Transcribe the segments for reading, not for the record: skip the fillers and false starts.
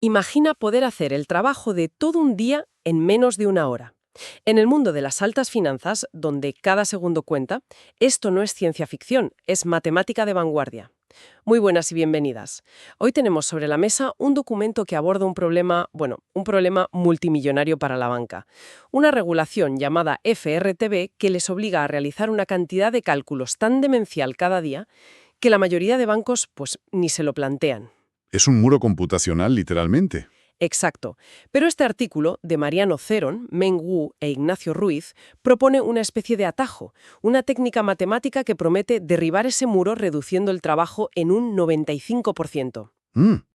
Imagina poder hacer el trabajo de todo un día en menos de una hora. En el mundo de las altas finanzas, donde cada segundo cuenta, esto no es ciencia ficción, es matemática de vanguardia. Muy buenas y bienvenidas. Hoy tenemos sobre la mesa un documento que aborda un problema, un problema multimillonario para la banca. Una regulación llamada FRTB que les obliga a realizar una cantidad de cálculos tan demencial cada día que la mayoría de bancos pues ni se lo plantean. Es un muro computacional, literalmente. Exacto. Pero este artículo de Mariano Ceron, Meng Wu e Ignacio Ruiz propone una especie de atajo, una técnica matemática que promete derribar ese muro reduciendo el trabajo en un 95%.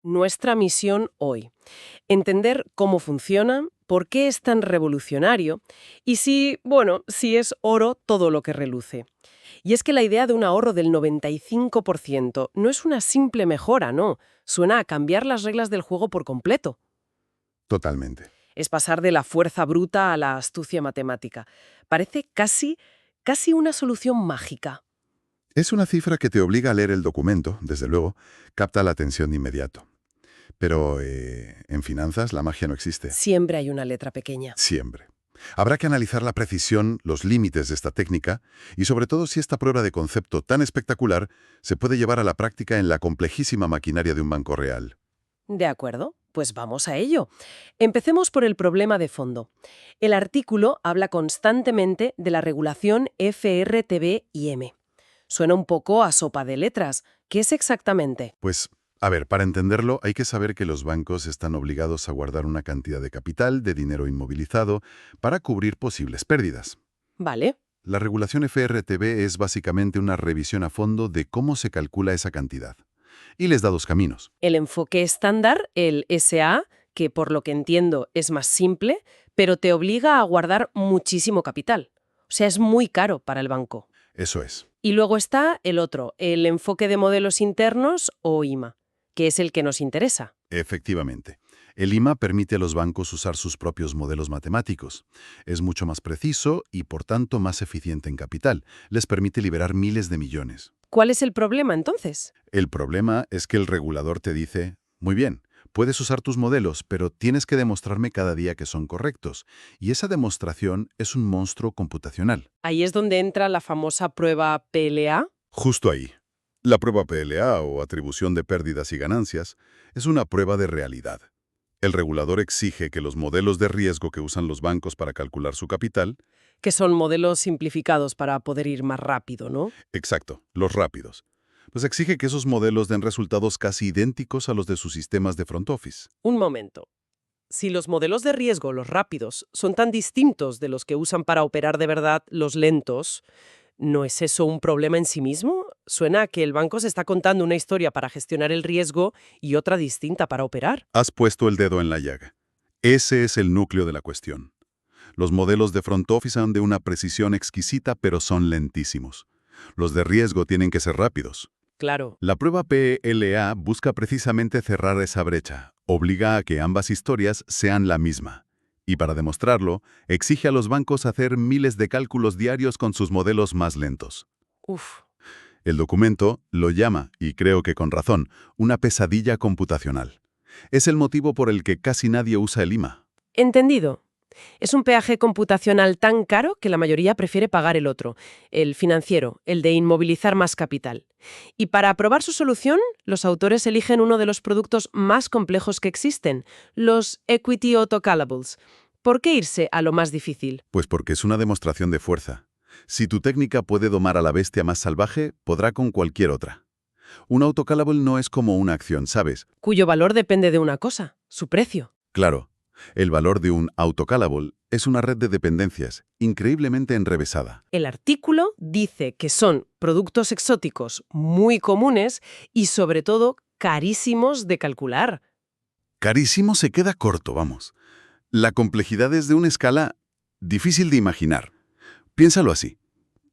Nuestra misión hoy: entender cómo funciona, por qué es tan revolucionario y si es oro todo lo que reluce. Y es que la idea de un ahorro del 95% no es una simple mejora, no. Suena a cambiar las reglas del juego por completo. Totalmente. Es pasar de la fuerza bruta a la astucia matemática. Parece casi una solución mágica. Es una cifra que te obliga a leer el documento, desde luego, capta la atención de inmediato. Pero en finanzas la magia no existe. Siempre hay una letra pequeña. Siempre. Habrá que analizar la precisión, los límites de esta técnica y sobre todo si esta prueba de concepto tan espectacular se puede llevar a la práctica en la complejísima maquinaria de un banco real. De acuerdo, pues vamos a ello. Empecemos por el problema de fondo. El artículo habla constantemente de la regulación FRTB-IM. Suena un poco a sopa de letras. ¿Qué es exactamente? Pues, a ver, para entenderlo hay que saber que los bancos están obligados a guardar una cantidad de capital, de dinero inmovilizado, para cubrir posibles pérdidas. Vale. La regulación FRTB es básicamente una revisión a fondo de cómo se calcula esa cantidad. Y les da dos caminos. El enfoque estándar, el SA, que por lo que entiendo es más simple, pero te obliga a guardar muchísimo capital. O sea, es muy caro para el banco. Eso es. Y luego está el otro, el enfoque de modelos internos o IMA, que es el que nos interesa. Efectivamente. El IMA permite a los bancos usar sus propios modelos matemáticos. Es mucho más preciso y, por tanto, más eficiente en capital. Les permite liberar miles de millones. ¿Cuál es el problema entonces? El problema es que el regulador te dice, muy bien, puedes usar tus modelos, pero tienes que demostrarme cada día que son correctos. Y esa demostración es un monstruo computacional. Ahí es donde entra la famosa prueba PLA. Justo ahí. La prueba PLA, o atribución de pérdidas y ganancias, es una prueba de realidad. El regulador exige que los modelos de riesgo que usan los bancos para calcular su capital, Que son modelos simplificados para poder ir más rápido, ¿no? exacto, los rápidos, pues exige que esos modelos den resultados casi idénticos a los de sus sistemas de front office. Un momento. Si los modelos de riesgo, los rápidos, son tan distintos de los que usan para operar de verdad los lentos, ¿no es eso un problema en sí mismo? Suena a que el banco se está contando una historia para gestionar el riesgo y otra distinta para operar. Has puesto el dedo en la llaga. Ese es el núcleo de la cuestión. Los modelos de front office son de una precisión exquisita, pero son lentísimos. Los de riesgo tienen que ser rápidos. Claro. La prueba PLA busca precisamente cerrar esa brecha, obliga a que ambas historias sean la misma. Y para demostrarlo, exige a los bancos hacer miles de cálculos diarios con sus modelos más lentos. Uf. El documento lo llama, y creo que con razón, una pesadilla computacional. Es el motivo por el que casi nadie usa el IMA. Entendido. Es un peaje computacional tan caro que la mayoría prefiere pagar el otro, el financiero, el de inmovilizar más capital. Y para aprobar su solución, los autores eligen uno de los productos más complejos que existen, los Equity Autocallables. ¿Por qué irse a lo más difícil? Pues porque es una demostración de fuerza. Si tu técnica puede domar a la bestia más salvaje, podrá con cualquier otra. Un autocallable no es como una acción, ¿sabes? Cuyo valor depende de una cosa, su precio. Claro, el valor de un autocallable es una red de dependencias increíblemente enrevesada. El artículo dice que son productos exóticos muy comunes y sobre todo carísimos de calcular. Carísimo se queda corto, vamos. La complejidad es de una escala difícil de imaginar. Piénsalo así.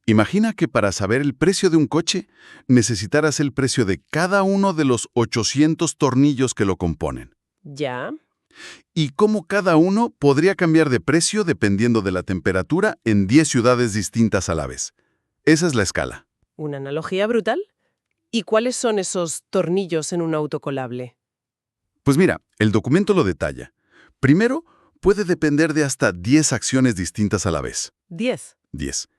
Imagina que para saber el precio de un coche, necesitaras el precio de cada uno de los 800 tornillos que lo componen. ¿Ya? Y cómo cada uno podría cambiar de precio dependiendo de la temperatura en 10 ciudades distintas a la vez. Esa es la escala. ¿Una analogía brutal? ¿Y cuáles son esos tornillos en un autocolable? Pues mira, el documento lo detalla. Primero, puede depender de hasta 10 acciones distintas a la vez. 10. 10.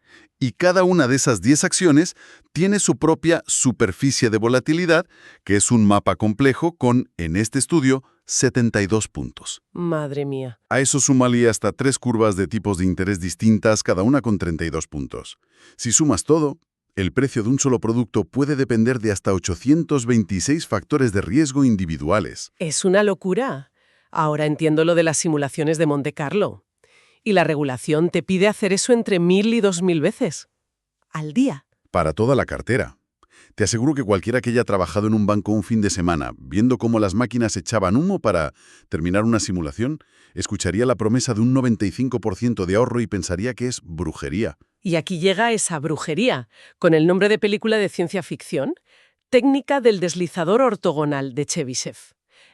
Y cada una de esas 10 acciones tiene su propia superficie de volatilidad, que es un mapa complejo con, en este estudio, 72 puntos. Madre mía. A eso súmale hasta 3 curvas de tipos de interés distintas, cada una con 32 puntos. Si sumas todo, el precio de un solo producto puede depender de hasta 826 factores de riesgo individuales. Es una locura. Ahora entiendo lo de las simulaciones de Monte Carlo. Y la regulación te pide hacer eso entre 1000 y 2000 veces. Al día. Para toda la cartera. Te aseguro que cualquiera que haya trabajado en un banco un fin de semana, viendo cómo las máquinas echaban humo para terminar una simulación, escucharía la promesa de un 95% de ahorro y pensaría que es brujería. Y aquí llega esa brujería, con el nombre de película de ciencia ficción, Técnica del deslizador ortogonal de Chebyshev.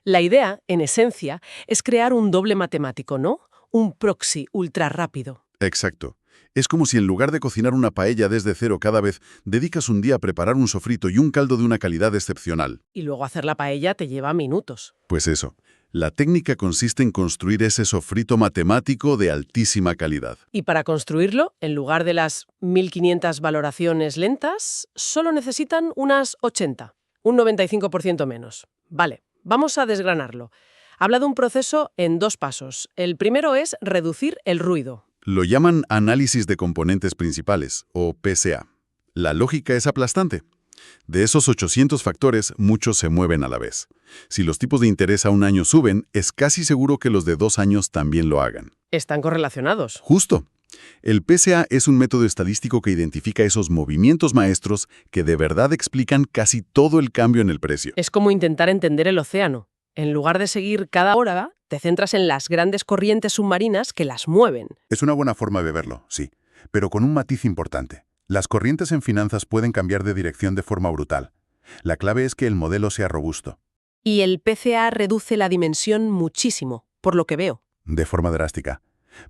La idea, en esencia, es crear un doble matemático, ¿no? Un proxy ultra rápido. Exacto. Es como si en lugar de cocinar una paella desde cero cada vez, dedicas un día a preparar un sofrito y un caldo de una calidad excepcional. Y luego hacer la paella te lleva minutos. Pues eso. La técnica consiste en construir ese sofrito matemático de altísima calidad. Y para construirlo, en lugar de las 1500 valoraciones lentas, solo necesitan unas 80, un 95% menos. Vale, vamos a desgranarlo. Habla de un proceso en 2 pasos. El primero es reducir el ruido. Lo llaman análisis de componentes principales, o PCA. La lógica es aplastante. De esos 800 factores, muchos se mueven a la vez. Si los tipos de interés a un año suben, es casi seguro que los de 2 años también lo hagan. Están correlacionados. Justo. El PCA es un método estadístico que identifica esos movimientos maestros que de verdad explican casi todo el cambio en el precio. Es como intentar entender el océano. En lugar de seguir cada hora, te centras en las grandes corrientes submarinas que las mueven. Es una buena forma de verlo, sí, pero con un matiz importante. Las corrientes en finanzas pueden cambiar de dirección de forma brutal. La clave es que el modelo sea robusto. Y el PCA reduce la dimensión muchísimo, por lo que veo. De forma drástica.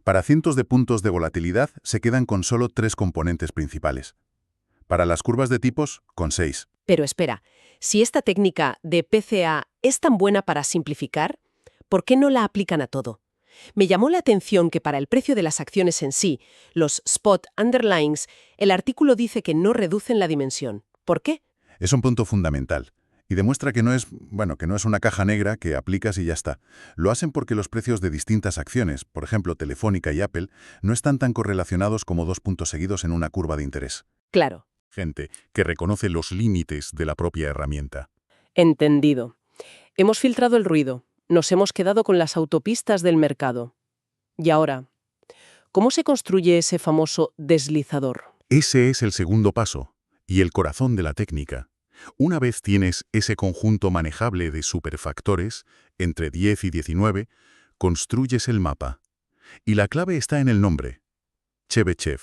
Para cientos de puntos de volatilidad se quedan con solo 3 componentes principales. Para las curvas de tipos, con 6. Pero espera, si esta técnica de PCA es tan buena para simplificar, ¿por qué no la aplican a todo? Me llamó la atención que para el precio de las acciones en sí, los spot underlyings, el artículo dice que no reducen la dimensión. ¿Por qué? Es un punto fundamental. Y demuestra que no es una caja negra que aplicas y ya está. Lo hacen porque los precios de distintas acciones, por ejemplo Telefónica y Apple, no están tan correlacionados como 2 puntos seguidos en una curva de interés. Claro. Gente que reconoce los límites de la propia herramienta. Entendido. Hemos filtrado el ruido. Nos hemos quedado con las autopistas del mercado. Y ahora, ¿cómo se construye ese famoso deslizador? Ese es el segundo paso, y el corazón de la técnica. Una vez tienes ese conjunto manejable de superfactores, entre 10 y 19, construyes el mapa. Y la clave está en el nombre. Chebyshev.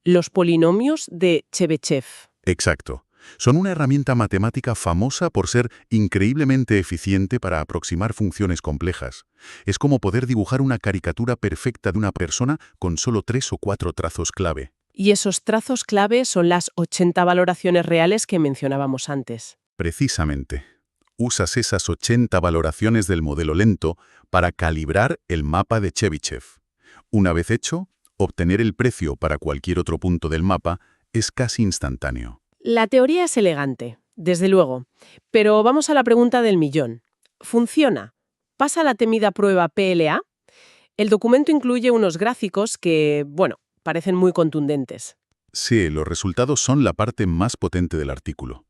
Los polinomios de Chebyshev. Exacto. Son una herramienta matemática famosa por ser increíblemente eficiente para aproximar funciones complejas. Es como poder dibujar una caricatura perfecta de una persona con solo 3 o 4 trazos clave. Y esos trazos clave son las 80 valoraciones reales que mencionábamos antes. Precisamente. Usas esas 80 valoraciones del modelo lento para calibrar el mapa de Chebyshev. Una vez hecho, obtener el precio para cualquier otro punto del mapa es casi instantáneo. La teoría es elegante, desde luego. Pero vamos a la pregunta del millón. ¿Funciona? ¿Pasa la temida prueba PLA? El documento incluye unos gráficos que, parecen muy contundentes. Sí, los resultados son la parte más potente del artículo.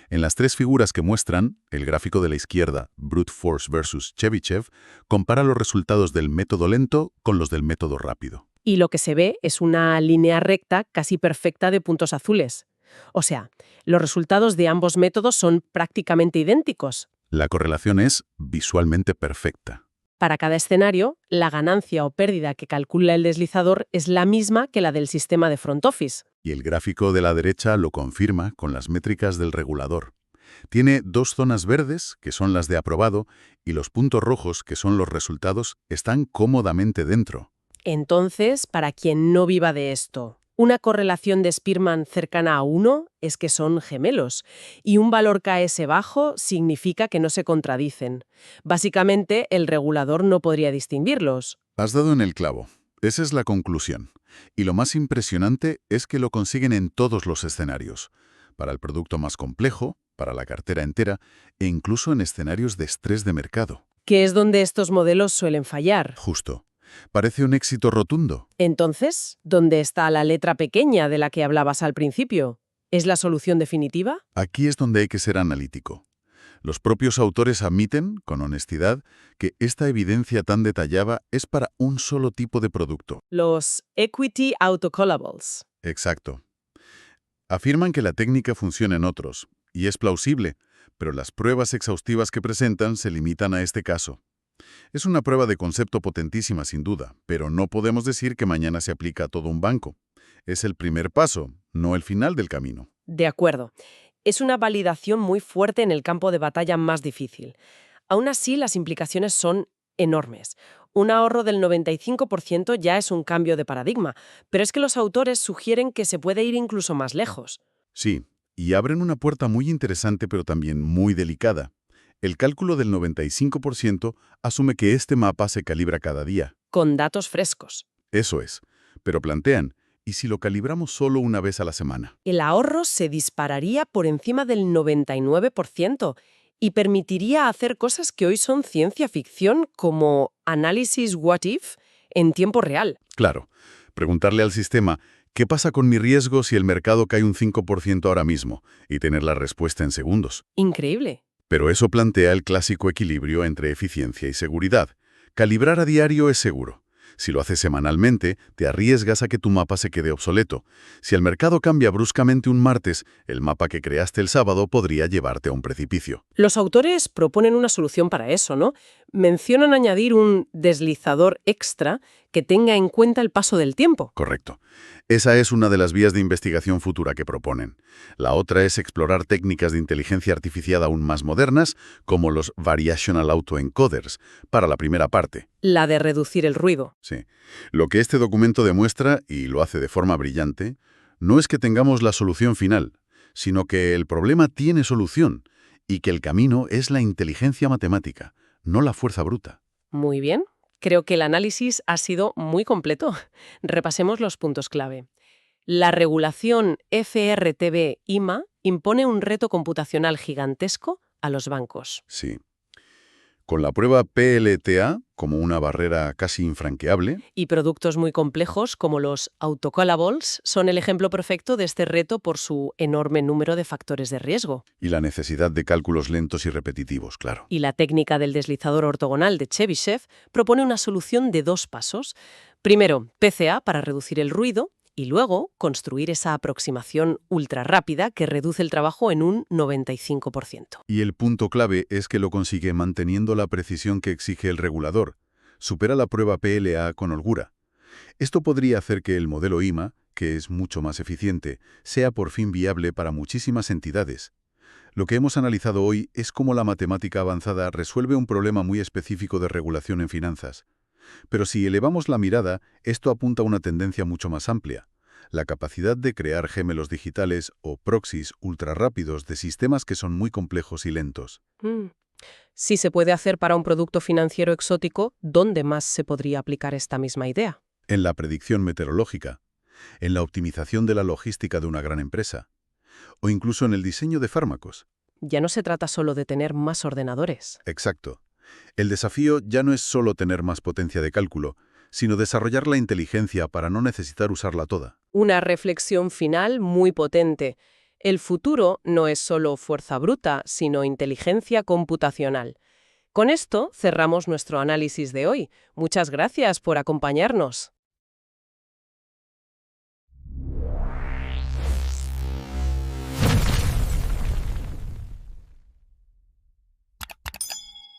En las 3 figuras que muestran, el gráfico de la izquierda, Brute Force versus Chebyshev, compara los resultados del método lento con los del método rápido. Y lo que se ve es una línea recta casi perfecta de puntos azules. O sea, los resultados de ambos métodos son prácticamente idénticos. La correlación es visualmente perfecta. Para cada escenario, la ganancia o pérdida que calcula el deslizador es la misma que la del sistema de front office. Y el gráfico de la derecha lo confirma con las métricas del regulador. Tiene 2 zonas verdes, que son las de aprobado, y los puntos rojos, que son los resultados, están cómodamente dentro. Entonces, para quien no viva de esto, Una correlación de Spearman cercana a 1 es que son gemelos, y un valor KS bajo significa que no se contradicen. Básicamente, el regulador no podría distinguirlos. Has dado en el clavo. Esa es la conclusión. Y lo más impresionante es que lo consiguen en todos los escenarios. Para el producto más complejo, para la cartera entera e incluso en escenarios de estrés de mercado. Que es donde estos modelos suelen fallar. Justo. Parece un éxito rotundo. Entonces, ¿dónde está la letra pequeña de la que hablabas al principio? ¿Es la solución definitiva? Aquí es donde hay que ser analítico. Los propios autores admiten, con honestidad, que esta evidencia tan detallada es para un solo tipo de producto. Los equity autocallables. Exacto. Afirman que la técnica funciona en otros, y es plausible, pero las pruebas exhaustivas que presentan se limitan a este caso. Es una prueba de concepto potentísima, sin duda, pero no podemos decir que mañana se aplica a todo un banco. Es el primer paso, no el final del camino. De acuerdo. Es una validación muy fuerte en el campo de batalla más difícil. Aún así, las implicaciones son enormes. Un ahorro del 95% ya es un cambio de paradigma, pero es que los autores sugieren que se puede ir incluso más lejos. Sí, y abren una puerta muy interesante pero también muy delicada. El cálculo del 95% asume que este mapa se calibra cada día. Con datos frescos. Eso es. Pero plantean, ¿y si lo calibramos solo una vez a la semana? El ahorro se dispararía por encima del 99% y permitiría hacer cosas que hoy son ciencia ficción, como análisis what if en tiempo real. Claro, preguntarle al sistema, ¿qué pasa con mi riesgo si el mercado cae un 5% ahora mismo? Y tener la respuesta en segundos. Increíble. Pero eso plantea el clásico equilibrio entre eficiencia y seguridad. Calibrar a diario es seguro. Si lo haces semanalmente, te arriesgas a que tu mapa se quede obsoleto. Si el mercado cambia bruscamente un martes, el mapa que creaste el sábado podría llevarte a un precipicio. Los autores proponen una solución para eso, ¿no? Mencionan añadir un deslizador extra que tenga en cuenta el paso del tiempo. Correcto. Esa es una de las vías de investigación futura que proponen. La otra es explorar técnicas de inteligencia artificial aún más modernas, como los Variational Autoencoders, para la primera parte. La de reducir el ruido. Sí. Lo que este documento demuestra, y lo hace de forma brillante, no es que tengamos la solución final, sino que el problema tiene solución, y que el camino es la inteligencia matemática, no la fuerza bruta. Muy bien. Creo que el análisis ha sido muy completo. Repasemos los puntos clave. La regulación FRTB-IMA impone un reto computacional gigantesco a los bancos. Sí. Con la prueba PLTA, como una barrera casi infranqueable, Y productos muy complejos como los autocallables son el ejemplo perfecto de este reto por su enorme número de factores de riesgo. y la necesidad de cálculos lentos y repetitivos, claro. Y la técnica del deslizador ortogonal de Chebyshev propone una solución de 2 pasos. Primero, PCA para reducir el ruido y luego construir esa aproximación ultra rápida que reduce el trabajo en un 95%. Y el punto clave es que lo consigue manteniendo la precisión que exige el regulador. Supera la prueba PLA con holgura. Esto podría hacer que el modelo IMA, que es mucho más eficiente, sea por fin viable para muchísimas entidades. Lo que hemos analizado hoy es cómo la matemática avanzada resuelve un problema muy específico de regulación en finanzas. Pero si elevamos la mirada, esto apunta a una tendencia mucho más amplia. La capacidad de crear gemelos digitales o proxies ultrarrápidos de sistemas que son muy complejos y lentos. Si se puede hacer para un producto financiero exótico, ¿dónde más se podría aplicar esta misma idea? En la predicción meteorológica, en la optimización de la logística de una gran empresa, o incluso en el diseño de fármacos. Ya no se trata solo de tener más ordenadores. Exacto. El desafío ya no es solo tener más potencia de cálculo, sino desarrollar la inteligencia para no necesitar usarla toda. Una reflexión final muy potente. El futuro no es solo fuerza bruta, sino inteligencia computacional. Con esto cerramos nuestro análisis de hoy. Muchas gracias por acompañarnos.